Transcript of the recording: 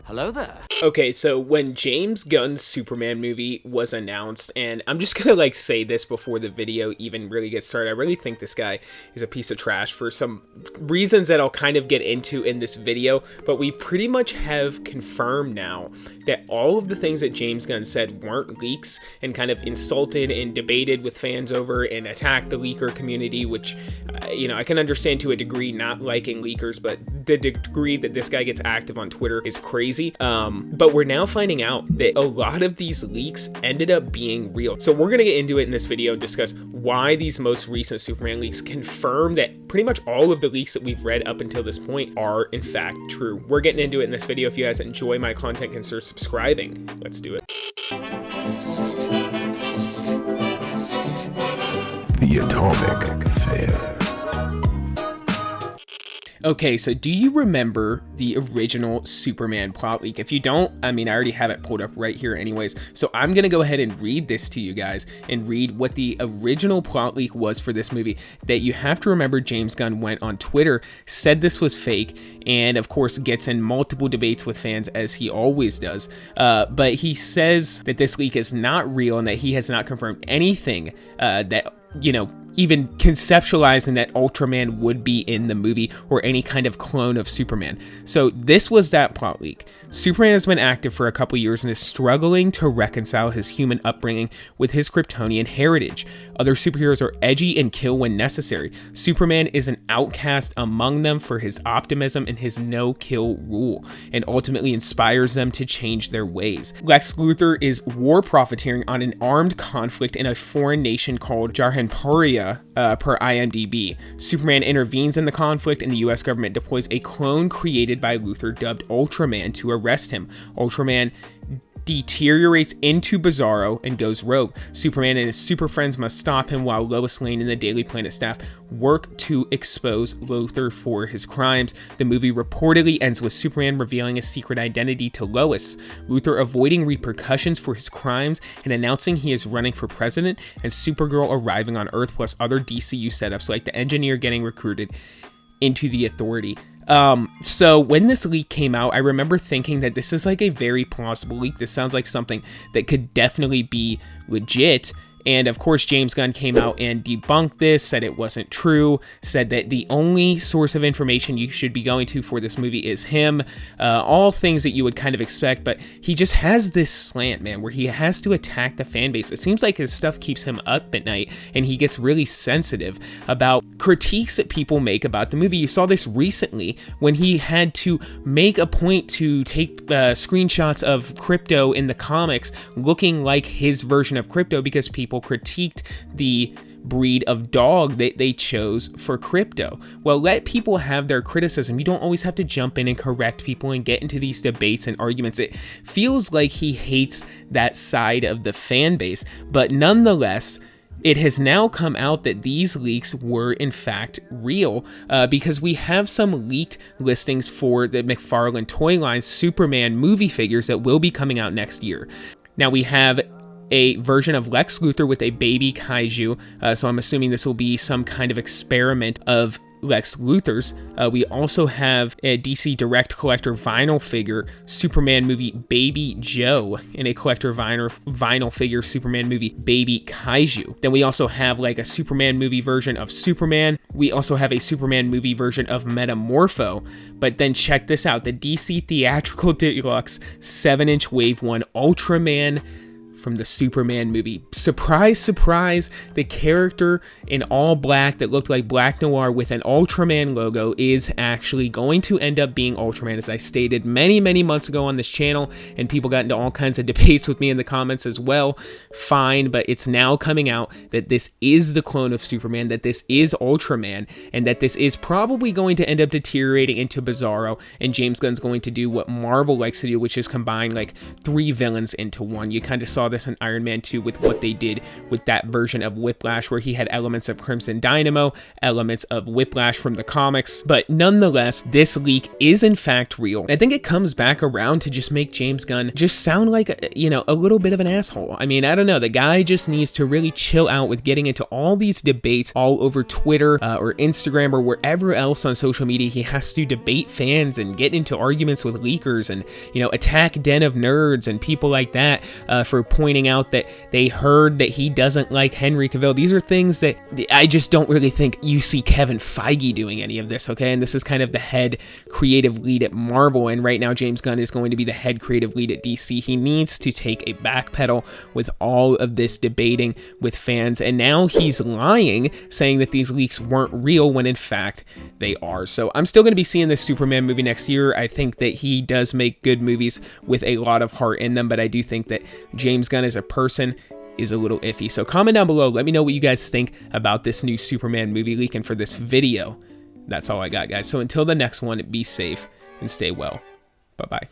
Hello there. Okay, so when James Gunn's Superman movie was announced, and I'm just gonna say this before the video even really gets started, I really think this guy is a piece of trash for some reasons that I'll kind of get into in this video, but we pretty much have confirmed now that all of the things that James Gunn said weren't leaks and kind of insulted and debated with fans over and attacked the leaker community, which, I can understand to a degree not liking leakers, but the degree that this guy gets active on Twitter is crazy. But we're now finding out that a lot of these leaks ended up being real. So we're going to get into it in this video and discuss why these most recent Superman leaks confirm that pretty much all of the leaks that we've read up until this point are in fact true. We're getting into it in this video. If you guys enjoy my content, consider subscribing. Let's do it. The Atomic Fair. Okay, so do you remember the original Superman plot leak? If you don't, I already have it pulled up right here anyways. So I'm going to go ahead and read this to you guys and read what the original plot leak was for this movie. That you have to remember, James Gunn went on Twitter, said this was fake, and of course gets in multiple debates with fans as he always does. But he says that this leak is not real and that he has not confirmed anything that, even conceptualizing that Ultraman would be in the movie or any kind of clone of Superman. So this was that plot leak. Superman has been active for a couple years and is struggling to reconcile his human upbringing with his Kryptonian heritage. Other superheroes are edgy and kill when necessary. Superman is an outcast among them for his optimism and his no-kill rule, and ultimately inspires them to change their ways. Lex Luthor is war profiteering on an armed conflict in a foreign nation called Jarhanpuria, per IMDb. Superman intervenes in the conflict, and the US government deploys a clone created by Luthor dubbed Ultraman to arrest him. Ultraman deteriorates into Bizarro and goes rogue. Superman and his super friends must stop him while Lois Lane and the Daily Planet staff work to expose Luthor for his crimes. The movie reportedly ends with Superman revealing a secret identity to Lois, Luthor avoiding repercussions for his crimes and announcing he is running for president, and Supergirl arriving on Earth, plus other DCU setups like the Engineer getting recruited into the Authority. So when this leak came out, I remember thinking that this is a very plausible leak. This sounds like something that could definitely be legit. And of course, James Gunn came out and debunked this, said it wasn't true, said that the only source of information you should be going to for this movie is him. All things that you would kind of expect, but he just has this slant, man, where he has to attack the fan base. It seems like his stuff keeps him up at night, and he gets really sensitive about critiques that people make about the movie. You saw this recently when he had to make a point to take screenshots of Krypto in the comics looking like his version of Krypto because people critiqued the breed of dog that they chose for Krypto. Well, let people have their criticism. You don't always have to jump in and correct people and get into these debates and arguments. It feels like he hates that side of the fan base, but nonetheless, it has now come out that these leaks were in fact real because we have some leaked listings for the McFarlane toy line Superman movie figures that will be coming out next year. Now we have a version of Lex Luthor with a baby kaiju, so I'm assuming this will be some kind of experiment of Lex Luthor's. We also have a DC Direct collector vinyl figure, Superman movie Baby Joe, and a collector vinyl figure, Superman movie Baby Kaiju. Then we also have a Superman movie version of Superman. We also have a Superman movie version of Metamorpho. But then check this out, the DC Theatrical Deluxe 7-inch Wave 1 Ultraman from the Superman movie. Surprise, surprise, the character in all black that looked like Black Noir with an Ultraman logo is actually going to end up being Ultraman, as I stated many, many months ago on this channel, and people got into all kinds of debates with me in the comments as well. Fine, but it's now coming out that this is the clone of Superman, that this is Ultraman, and that this is probably going to end up deteriorating into Bizarro, and James Gunn's going to do what Marvel likes to do, which is combine 3 villains into one. You kind of saw saw this in Iron Man 2 with what they did with that version of Whiplash, where he had elements of Crimson Dynamo, elements of Whiplash from the comics. But nonetheless, this leak is in fact real. I think it comes back around to just make James Gunn just sound like, you know, a little bit of an asshole. I mean, I don't know. The guy just needs to really chill out with getting into all these debates all over Twitter or Instagram or wherever else on social media. He has to debate fans and get into arguments with leakers and, you know, attack Den of Nerds and people like that for pointing out that they heard that he doesn't like Henry Cavill. These are things that I just don't really think you see Kevin Feige doing any of this, okay? And this is kind of the head creative lead at Marvel, and right now James Gunn is going to be the head creative lead at DC. He needs to take a backpedal with all of this debating with fans, and now he's lying, saying that these leaks weren't real when in fact they are. So I'm still going to be seeing this Superman movie next year. I think that he does make good movies with a lot of heart in them, but I do think that James Gunn as a person is a little iffy. So comment down below, let me know what you guys think about this new Superman movie leak, and for this video, that's all I got, guys. So until the next one, be safe and stay well. Bye-bye.